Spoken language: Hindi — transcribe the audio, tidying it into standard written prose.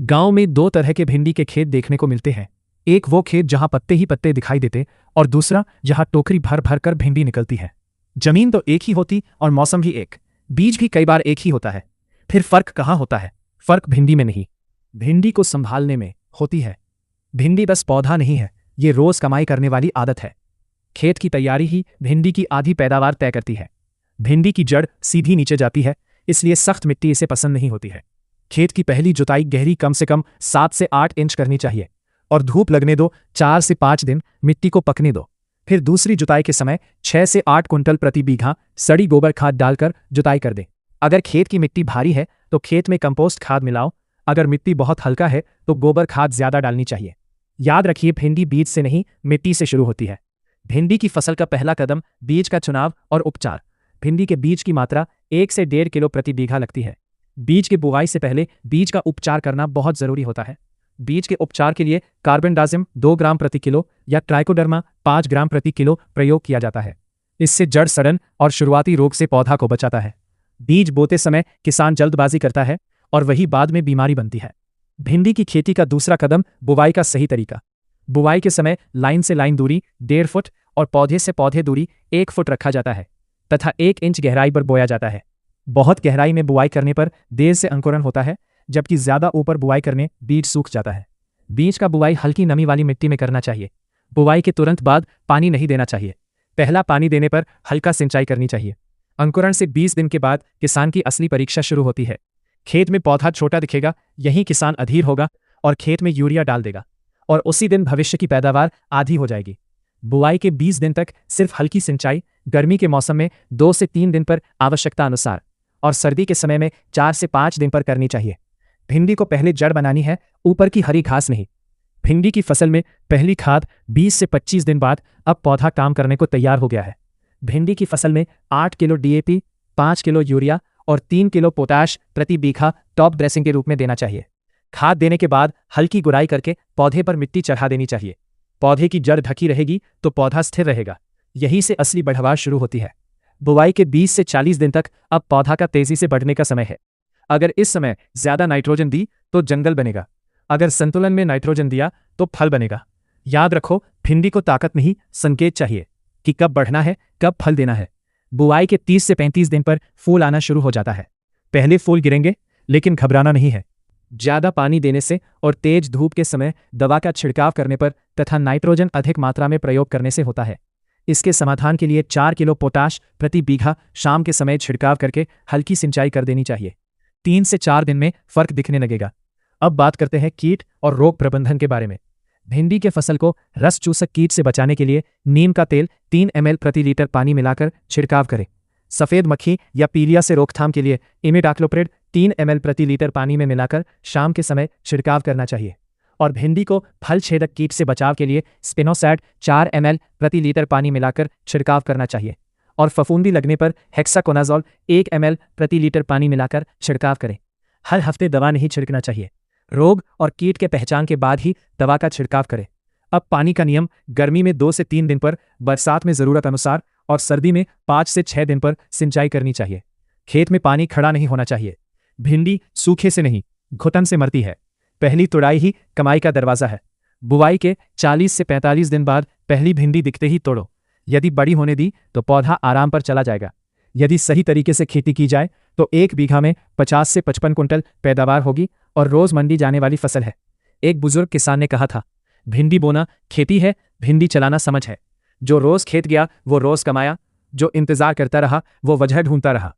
गांव में दो तरह के भिंडी के खेत देखने को मिलते हैं। एक वो खेत जहां पत्ते ही पत्ते दिखाई देते और दूसरा जहां टोकरी भर भर कर भिंडी निकलती है। जमीन तो एक ही होती और मौसम भी एक, बीज भी कई बार एक ही होता है। फिर फर्क कहाँ होता है? फर्क भिंडी में नहीं, भिंडी को संभालने में होती है। भिंडी बस पौधा नहीं है, ये रोज कमाई करने वाली आदत है। खेत की तैयारी ही भिंडी की आधी पैदावार तय करती है। भिंडी की जड़ सीधी नीचे जाती है, इसलिए सख्त मिट्टी इसे पसंद नहीं होती है। खेत की पहली जुताई गहरी कम से कम 7 से 8 इंच करनी चाहिए और धूप लगने दो 4 से 5 दिन, मिट्टी को पकने दो। फिर दूसरी जुताई के समय 6 से 8 कुंटल प्रति बीघा सड़ी गोबर खाद डालकर जुताई कर दें। अगर खेत की मिट्टी भारी है तो खेत में कंपोस्ट खाद मिलाओ, अगर मिट्टी बहुत हल्का है तो गोबर खाद ज्यादा डालनी चाहिए। याद रखिए, भिंडी बीज से नहीं, मिट्टी से शुरू होती है। भिंडी की फसल का पहला कदम बीज का चुनाव और उपचार। भिंडी के बीज की मात्रा 1 से 1.5 किलो प्रति बीघा लगती है। बीज के बुआई से पहले बीज का उपचार करना बहुत जरूरी होता है। बीज के उपचार के लिए कार्बेंडाजिम 2 ग्राम प्रति किलो या ट्राइकोडर्मा 5 ग्राम प्रति किलो प्रयोग किया जाता है। इससे जड़ सड़न और शुरुआती रोग से पौधा को बचाता है। बीज बोते समय किसान जल्दबाजी करता है और वही बाद में बीमारी बनती है। भिंडी की खेती का दूसरा कदम बुवाई का सही तरीका। बुवाई के समय लाइन से लाइन दूरी 1.5 फुट और पौधे से पौधे दूरी 1 फुट रखा जाता है तथा 1 इंच गहराई पर बोया जाता है। बहुत गहराई में बुवाई करने पर देर से अंकुरण होता है, जबकि ज्यादा ऊपर बुवाई करने बीज सूख जाता है। बीज का बुवाई हल्की नमी वाली मिट्टी में करना चाहिए। बुवाई के तुरंत बाद पानी नहीं देना चाहिए। पहला पानी देने पर हल्का सिंचाई करनी चाहिए। अंकुरण से 20 दिन के बाद किसान की असली परीक्षा शुरू होती है। खेत में पौधा छोटा दिखेगा, यही किसान अधीर होगा और खेत में यूरिया डाल देगा और उसी दिन भविष्य की पैदावार आधी हो जाएगी। बुवाई के 20 दिन तक सिर्फ हल्की सिंचाई, गर्मी के मौसम में 2 से 3 दिन पर आवश्यकता अनुसार और सर्दी के समय में 4 से 5 दिन पर करनी चाहिए। भिंडी को पहले जड़ बनानी है, ऊपर की हरी घास नहीं। भिंडी की फसल में पहली खाद 20 से 25 दिन बाद अब पौधा काम करने को तैयार हो गया है। भिंडी की फसल में 8 किलो DAP, 5 किलो यूरिया और 3 किलो पोटाश प्रति बीघा टॉप ड्रेसिंग के रूप में देना चाहिए। खाद देने के बाद हल्की गुड़ाई करके पौधे पर मिट्टी चढ़ा देनी चाहिए। पौधे की जड़ ढकी रहेगी तो पौधा स्थिर रहेगा। यहीं से असली बढ़वार शुरू होती है। बुवाई के 20 से 40 दिन तक अब पौधा का तेजी से बढ़ने का समय है। अगर इस समय ज्यादा नाइट्रोजन दी तो जंगल बनेगा, अगर संतुलन में नाइट्रोजन दिया तो फल बनेगा। याद रखो, भिंडी को ताकत नहीं, संकेत चाहिए कि कब बढ़ना है, कब फल देना है। बुवाई के 30 से 35 दिन पर फूल आना शुरू हो जाता है। पहले फूल गिरेंगे, लेकिन घबराना नहीं है। ज्यादा पानी देने से और तेज धूप के समय दवा का छिड़काव करने पर तथा नाइट्रोजन अधिक मात्रा में प्रयोग करने से होता है। इसके समाधान के लिए 4 किलो पोटाश प्रति बीघा शाम के समय छिड़काव करके हल्की सिंचाई कर देनी चाहिए। 3 से 4 दिन में फर्क दिखने लगेगा। अब बात करते हैं कीट और रोग प्रबंधन के बारे में। भिंडी के फसल को रस चूसक कीट से बचाने के लिए नीम का तेल 3 ml प्रति लीटर पानी मिलाकर छिड़काव करें। सफेद मक्खी या पीलिया से रोकथाम के लिए इमिडाक्लोप्रिड 3 ml प्रति लीटर पानी में मिलाकर शाम के समय छिड़काव करना चाहिए। और भिंडी को फल छेदक कीट से बचाव के लिए स्पिनोसैड 4 ml प्रति लीटर पानी मिलाकर छिड़काव करना चाहिए। और फफूंदी लगने पर हेक्साकोनाजोल 1 ml प्रति लीटर पानी मिलाकर छिड़काव करें। हर हफ्ते दवा नहीं छिड़कना चाहिए। रोग और कीट के पहचान के बाद ही दवा का छिड़काव करें। अब पानी का नियम: गर्मी में 2 से 3 दिन पर, बरसात में जरूरत अनुसार और सर्दी में 5 से 6 दिन पर सिंचाई करनी चाहिए। खेत में पानी खड़ा नहीं होना चाहिए। भिंडी सूखे से नहीं, घुटन से मरती है। पहली तुड़ाई ही कमाई का दरवाजा है। बुवाई के 40 से 45 दिन बाद पहली भिंडी दिखते ही तोड़ो। यदि बड़ी होने दी तो पौधा आराम पर चला जाएगा। यदि सही तरीके से खेती की जाए तो 1 बीघा में 50 से 55 कुंटल पैदावार होगी और रोज मंडी जाने वाली फसल है। एक बुजुर्ग किसान ने कहा था, भिंडी बोना खेती है, भिंडी चलाना समझ है। जो रोज खेत गया वो रोज कमाया, जो इंतजार करता रहा वो वजह ढूंढता रहा।